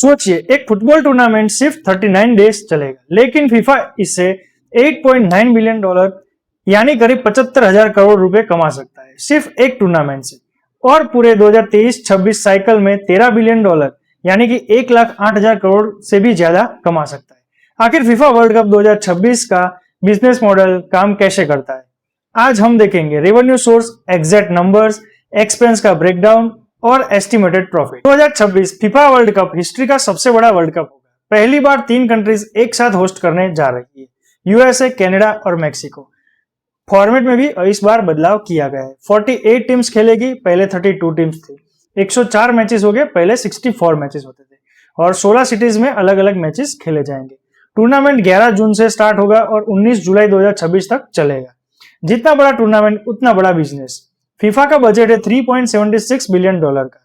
सोचिए, एक football tournament सिर्फ 39 डेज चलेगा, लेकिन फीफा इससे 8.9 बिलियन डॉलर यानी करीब 75,000 करोड़ रुपए कमा सकता है सिर्फ एक टूर्नामेंट से। और पूरे 2023-26 साइकिल में 13 बिलियन डॉलर यानी कि 1,08,000 करोड़ से भी ज्यादा कमा सकता है। आखिर फीफा वर्ल्ड कप 2026 का बिजनेस मॉडल काम कैसे करता है, आज हम देखेंगे। Revenue source, exact numbers, expense का ब्रेकडाउन और estimated profit. 2026 FIFA world cup history का सबसे बड़ा वर्ल्ड कप होगा। पहली बार 3 कंट्रीज एक साथ होस्ट करने जा रही है, यूएसए, कनाडा और मेक्सिको। फॉर्मेट में भी इस बार बदलाव किया गया है। 48 टीम्स खेलेगी, पहले 32 टीम्स थी। 104 मैचेस हो गए, पहले 64 मैचेस होते थे और 16 सिटीज में अलग अलग मैचेस खेले जाएंगे। टूर्नामेंट 11 जून से स्टार्ट होगा और 19 जुलाई 2026 तक चलेगा। जितना बड़ा टूर्नामेंट उतना बड़ा बिजनेस। फीफा का बजट है 3.76 बिलियन डॉलर का,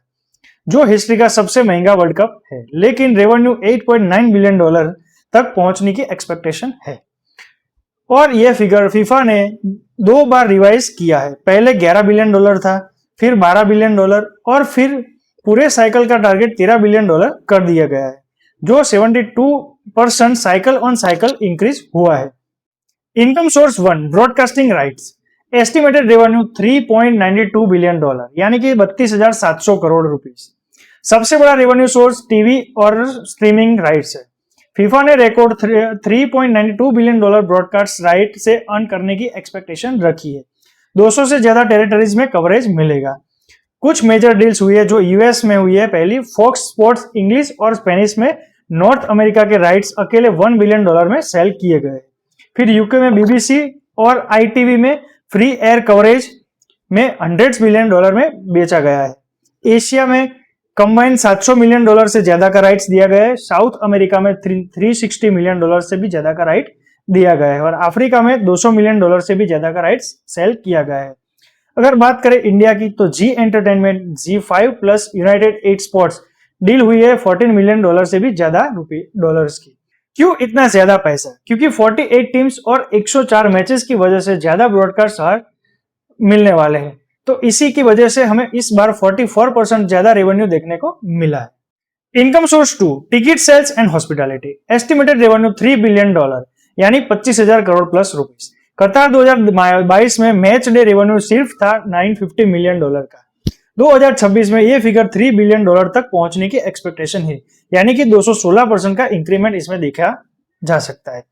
जो हिस्ट्री का सबसे महंगा वर्ल्ड कप है, लेकिन रेवेन्यू 8.9 बिलियन डॉलर तक पहुंचने की एक्सपेक्टेशन है। और यह फिगर फीफा ने 2 बार रिवाइज किया है। पहले 11 बिलियन डॉलर था, फिर 12 बिलियन डॉलर और फिर पूरे साइकिल का टारगेट 13 बिलियन डॉलर कर दिया गया है, जो 72% साइकिल ऑन साइकिल इंक्रीज हुआ है। Income source 1, broadcasting rights. Estimated revenue 3.92 billion dollar यानी कि 32,700 करोड़ रुपीस। सबसे बड़ा रेवेन्यू सोर्स टीवी और स्ट्रीमिंग राइट्स है। फीफा ने record 3.92 billion dollar broadcast right से अर्न करने की एक्सपेक्टेशन रखी है। 200 से ज्यादा टेरिटरीज में कवरेज मिलेगा। कुछ मेजर डील्स हुई है जो यूएस में हुई है। पहली, फॉक्स स्पोर्ट्स इंग्लिश और स्पेनिश में नॉर्थ अमेरिका के राइट्स अकेले 1 बिलियन डॉलर में सेल किए गए। फिर यूके में बीबीसी और आईटीवी में फ्री एयर कवरेज में 100 मिलियन डॉलर में बेचा गया है। एशिया में कंबाइंड 700 मिलियन डॉलर से ज्यादा का राइट्स दिया गया है। साउथ अमेरिका में 360 मिलियन डॉलर से भी ज्यादा का राइट दिया गया है और अफ्रीका में 200 मिलियन डॉलर से भी ज्यादा का राइट्स सेल किया गया है। अगर बात करें इंडिया की, तो Zee entertainment, Zee five plus united 8 sports deal हुई है 14 मिलियन डॉलर से भी ज्यादा डॉलर्स की। क्यों इतना ज्यादा पैसा? क्योंकि 48 टीम्स और 104 मैचेस की वजह से ज्यादा ब्रॉडकास्ट आवर मिलने वाले हैं, तो इसी की वजह से हमें इस बार 44% ज्यादा रेवेन्यू देखने को मिला है। Income source 2, ticket sales and hospitality. Estimated revenue 3 billion dollar यानी 25,000 करोड़ प्लस रुपीस। कतार 2022 में मैच डे रेवेन्यू सिर्फ था 950 मिलियन डॉलर का। 2026 में यह फिगर 3 बिलियन डॉलर तक पहुंचने की एक्सपेक्टेशन है, यानी कि 216% का इंक्रीमेंट इसमें देखा जा सकता है।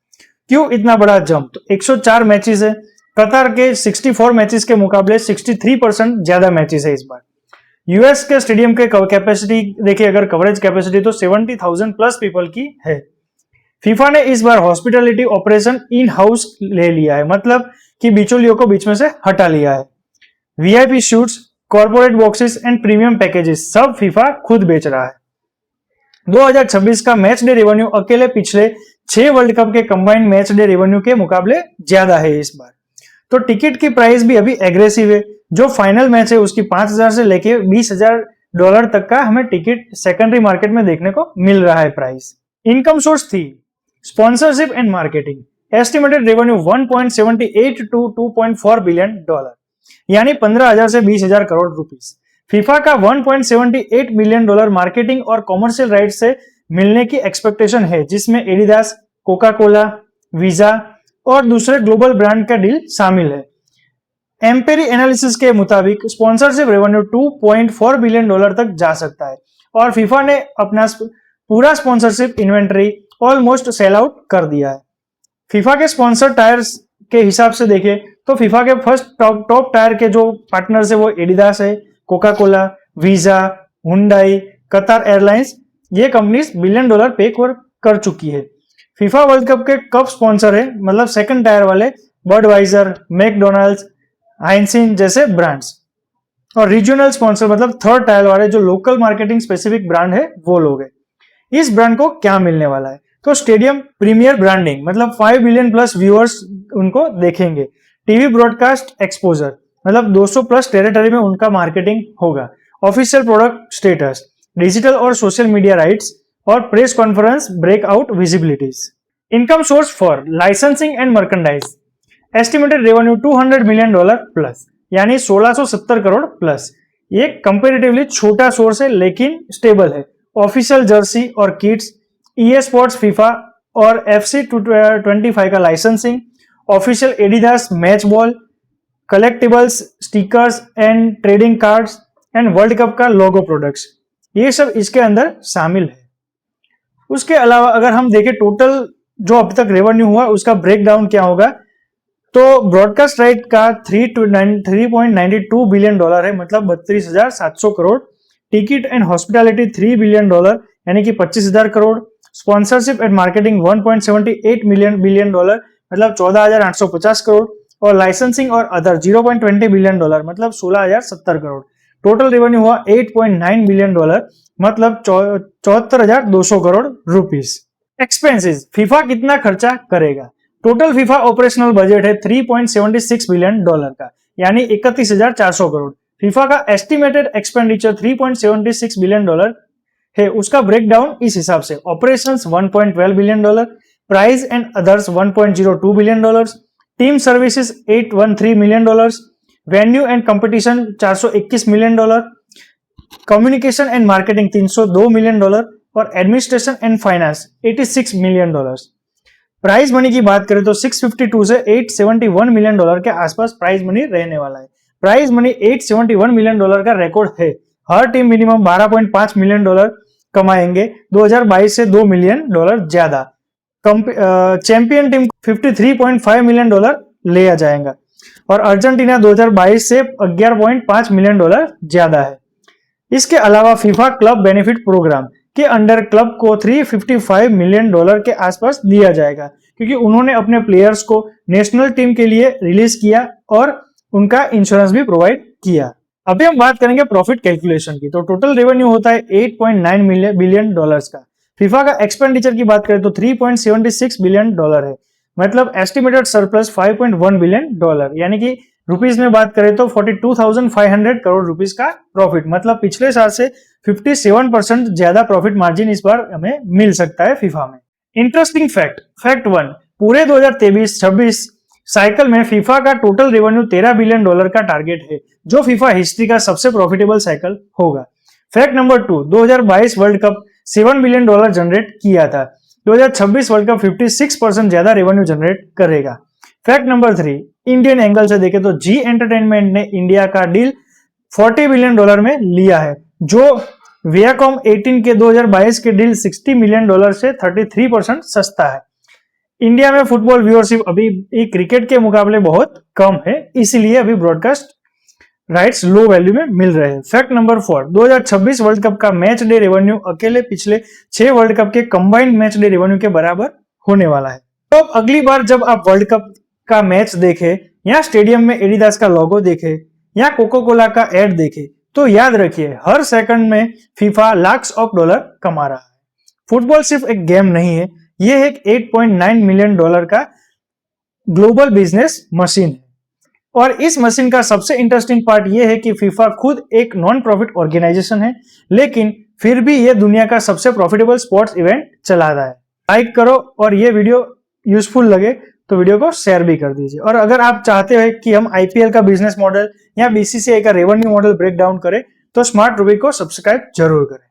क्यों इतना बड़ा जंप? तो 104 मैचेस है, कतार के 64 मैचेस के मुकाबले 63% ज्यादा मैचेस है इस बार। यूएस के स्टेडियम के कैपेसिटी देखिए, अगर कवरेज कैपेसिटी तो 70,000 प्लस पीपल की है। फीफा ने इस बार हॉस्पिटैलिटी ऑपरेशन इन हाउस ले लिया है, मतलब कि बिचौलियों को बीच में से हटा लिया है। VIP shoots, corporate boxes and premium packages सब फीफा खुद बेच रहा है। 2026 का मैच डे रेवेन्यू अकेले पिछले 6 वर्ल्ड कप के कंबाइंड मैच डे रेवेन्यू के मुकाबले ज्यादा है इस बार। तो टिकट की प्राइस भी अभी एग्रेसिव है। जो फाइनल मैच है उसकी 5,000 से लेके 20,000 डॉलर तक का हमें टिकट सेकेंडरी मार्केट में देखने को मिल रहा है price. Income source 3, sponsorship and marketing. Estimated revenue 1.78 to 2.4 billion dollar यानी 15,000 से 20,000 करोड़ रुपीस। फीफा का 1.78 बिलियन डॉलर मार्केटिंग और कॉमर्शियल राइट से मिलने की एक्सपेक्टेशन है, जिसमें एडिडास, कोका कोला, वीजा और दूसरे ग्लोबल ब्रांड का डील शामिल है। एम्पेरी एनालिसिस के मुताबिक स्पॉन्सरशिप रेवेन्यू 2.4 बिलियन डॉलर तक जा सकता है और फीफा ने अपना पूरा sponsorship inventory almost sell out कर दिया है। फीफा के स्पॉन्सर टायर्स के हिसाब से देखें तो फीफा के फर्स्ट टॉप टायर के जो पार्टनर्स है वो एडिडास है, कोका कोला, वीजा, हुंडई, कतार एयरलाइंस। ये कंपनीज बिलियन डॉलर पे कर चुकी है। फीफा वर्ल्ड कप के कप स्पॉन्सर है, मतलब सेकंड टायर वाले बडवाइजर, मैकडोनाल्ड्स, हाइंसिन जैसे ब्रांड्स। और रीजनल स्पॉन्सर मतलब थर्ड टायर वाले जो लोकल मार्केटिंग स्पेसिफिक ब्रांड है वो लोग हैं। इस ब्रांड को क्या मिलने वाला है? तो स्टेडियम प्रीमियर ब्रांडिंग, मतलब 5 बिलियन प्लस व्यूअर्स उनको देखेंगे। टीवी ब्रॉडकास्ट एक्सपोजर, मतलब 200 प्लस टेरिटरी में उनका मार्केटिंग होगा। ऑफिशियल प्रोडक्ट स्टेटस, डिजिटल और सोशल मीडिया राइट्स और press conference breakout visibilities. Income source 4, licensing and merchandise. Estimated revenue 200 million dollar plus यानी 1670 करोड़ प्लस। ये कंपेरेटिवली छोटा सोर्स है लेकिन स्टेबल है ऑफिशियल जर्सी और किट्स, EA स्पोर्ट्स फीफा और FC25 का licensing, official Adidas match ball, collectibles, stickers and trading cards and world cup का लोगो प्रोडक्ट्स, ये सब इसके अंदर शामिल है। उसके अलावा अगर हम देखें टोटल जो अब तक रेवेन्यू हुआ उसका ब्रेकडाउन क्या होगा, तो ब्रॉडकास्ट राइट का 3.92 बिलियन डॉलर है, मतलब 32,700 crore. Ticket and hospitality 3 billion dollar यानी कि 25,000 crore. Sponsorship and marketing 1.78 billion dollar मतलब 14,850 करोड़। और लाइसेंसिंग और अदर 0.20 बिलियन डॉलर मतलब 16,070 करोड़। टोटल रेवेन्यू हुआ 8.9 बिलियन डॉलर मतलब 74,200 करोड़ रुपीस। एक्सपेंसेस, फीफा कितना खर्चा करेगा? टोटल फीफा ऑपरेशनल बजट है 3.76 बिलियन डॉलर का यानी 31,400 करोड़। फीफा का एस्टिमेटेड एक्सपेंडिचर 3.76 बिलियन डॉलर है, उसका ब्रेकडाउन इस हिसाब से: operations 1.12 billion dollar, prize and others 1.02 billion dollar, team services 813 million dollar, venue and competition 421 million dollar, communication and marketing 302 million dollar और administration and finance 86 million dollar. Prize money की बात करें तो 652 से 871 मिलियन डॉलर के आसपास prize money रहने वाला है। प्राइज मनी 871 मिलियन डॉलर का रिकॉर्ड है। हर टीम मिनिमम 12.5 मिलियन डॉलर कमाएंगे, 2022 से 2 मिलियन डॉलर ज्यादा। चैंपियन टीम 53.5 मिलियन डॉलर लिया जाएगा और अर्जेंटीना 2022 से 11.5 मिलियन डॉलर ज्यादा है। इसके अलावा फीफा क्लब बेनिफिट प्रोग्राम के अंडर क्लब को 355 मिलियन डॉलर के आसपास दिया जाएगा, क्योंकि उन्होंने अपने प्लेयर्स को नेशनल टीम के लिए रिलीज किया और उनका इंश्योरेंस भी प्रोवाइड किया। अभी हम बात करेंगे प्रॉफिट कैलकुलेशन की। तो टोटल रेवेन्यू होता है 8.9 बिलियन डॉलर्स का। फीफा का एक्सपेंडिचर की बात करें तो 3.76 बिलियन डॉलर है, मतलब एस्टिमेटेड सरप्लस 5.1 बिलियन डॉलर यानी कि रुपीस में बात करें तो 42,500 करोड़ रुपीस का प्रॉफिट, मतलब पिछले साल से 57% ज्यादा प्रॉफिट मार्जिन इस बार हमें मिल सकता है फीफा में। इंटरेस्टिंग फैक्ट, फैक्ट 1, पूरे 2023-26 साइकिल में फीफा का टोटल रेवेन्यू 13 बिलियन डॉलर का टारगेट है, जो फीफा हिस्ट्री का सबसे प्रॉफिटेबल साइकिल होगा। Fact number 2, 2022 world cup 7 billion dollar generate किया था। 2026 वर्ल्ड कप 56% ज्यादा रेवेन्यू जनरेट करेगा। फैक्ट नंबर 3, इंडियन एंगल से देखें तो जी एंटरटेनमेंट ने इंडिया का डील 40 बिलियन डॉलर में लिया है, जो वियाकॉम 18 के 2022 के डील 60 मिलियन डॉलर से 33% सस्ता है। इंडिया में फुटबॉल व्यूअरशिप अभी क्रिकेट के मुकाबले बहुत कम है, इसलिए अभी ब्रॉडकास्ट राइट्स लो वैल्यू में मिल रहे हैं। फैक्ट नंबर 4, 2026 वर्ल्ड कप का मैच डे रेवेन्यू अकेले पिछले 6 वर्ल्ड कप के कंबाइंड मैच डे रेवेन्यू के बराबर होने वाला है। तो अब अगली बार जब आप वर्ल्ड कप का मैच देखे या स्टेडियम में एडिडास का लोगो देखे या कोका कोला का एड देखे तो याद रखिए हर सेकंड में फीफा लाख्स ऑफ डॉलर कमा रहा है। फुटबॉल सिर्फ एक गेम नहीं है, यह एक 8.9 मिलियन डॉलर का ग्लोबल बिजनेस मशीन है। और इस मशीन का सबसे इंटरेस्टिंग पार्ट यह है कि फीफा खुद एक नॉन प्रॉफिट ऑर्गेनाइजेशन है, लेकिन फिर भी यह दुनिया का सबसे प्रॉफिटेबल स्पोर्ट्स इवेंट चलाता है। लाइक करो और ये वीडियो यूजफुल लगे तो वीडियो को शेयर भी कर दीजिए। और अगर आप चाहते हैं कि हम आईपीएल का बिजनेस मॉडल या बीसीसीआई का रेवेन्यू मॉडल ब्रेक डाउन करें तो स्मार्ट रूबी को सब्सक्राइब जरूर करें।